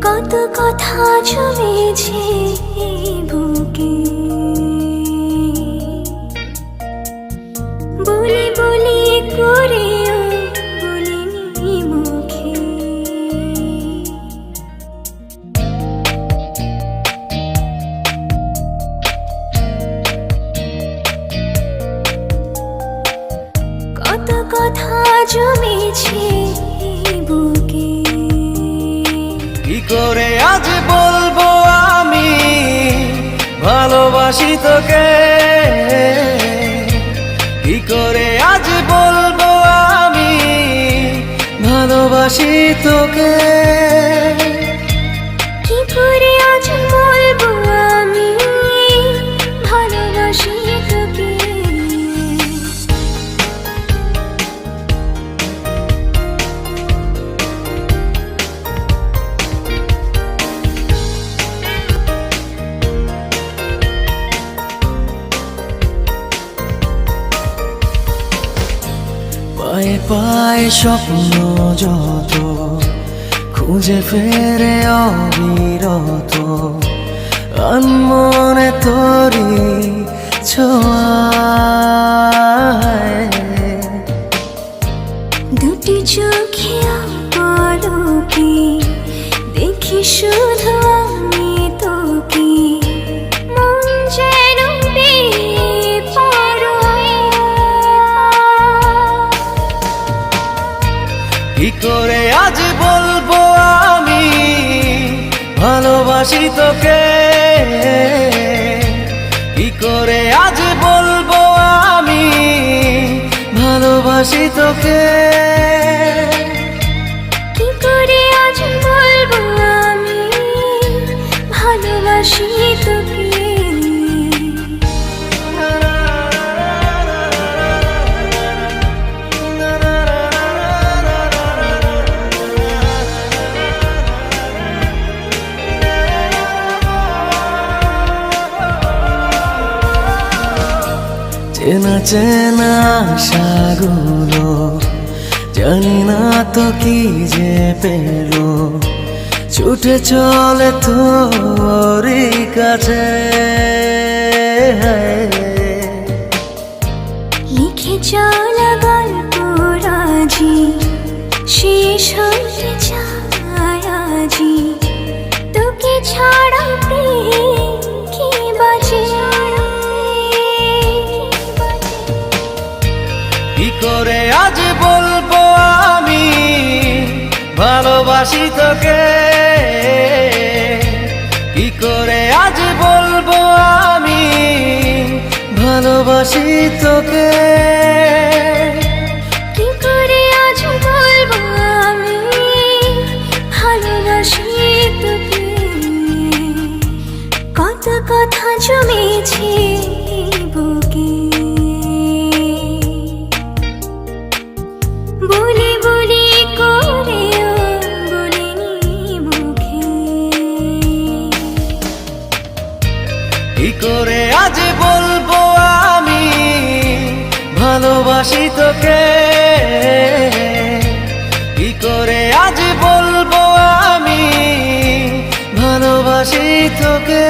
কত কথা জমেছে এই বুকে, বলি বলি করেও বলিনি মুখে। কত কথা জমেছে এই বুকে, কি করে আজ বলবো আমি ভালোবাসি তোকে, কি করে আজ বলবো আমি ভালোবাসি তোকে, কি করে আজ বলবো আমি ভালোবাসি তোকে। পায়ে পায়ে স্বপ্ন যত খুঁজে ফেরে অবিরত, আনমনে তোরি ছোঁয়ায়, দুটি চোখে পলকে দেখি শুধু আমি তোকে, মন যেন বেপরোয়া। কি করে আজ বলবো আমি ভালোবাসি তোকে, কি করে আজ বলবো আমি ভালোবাসি তোকে, কি করে আজ বলবো আমি ভালোবাসি তোকে। চেনা চেনা আশাগুলো জানি না তো কি যে পেলো, ছুটে চলে তোরই কাছে, লিখে চলা গল্প রাজি শেষ হতে চায় আজি, তোকে ছাড়া প্রেম কি বাজে। কি করে আজ বলবো আমি ভালোবাসি তোকে, কি করে আজ বলবো আমি ভালোবাসি তোকে, কি করে আজ বলবো আমি ভালোবাসি তোকে। কত কথা জমেছে এই বুকে, বলি বলি করেও বলিনি মুখে। কি করে আজ বলবো আমি ভালোবাসি তোকে, কি করে আজ বলবো আমি ভালোবাসি তোকে।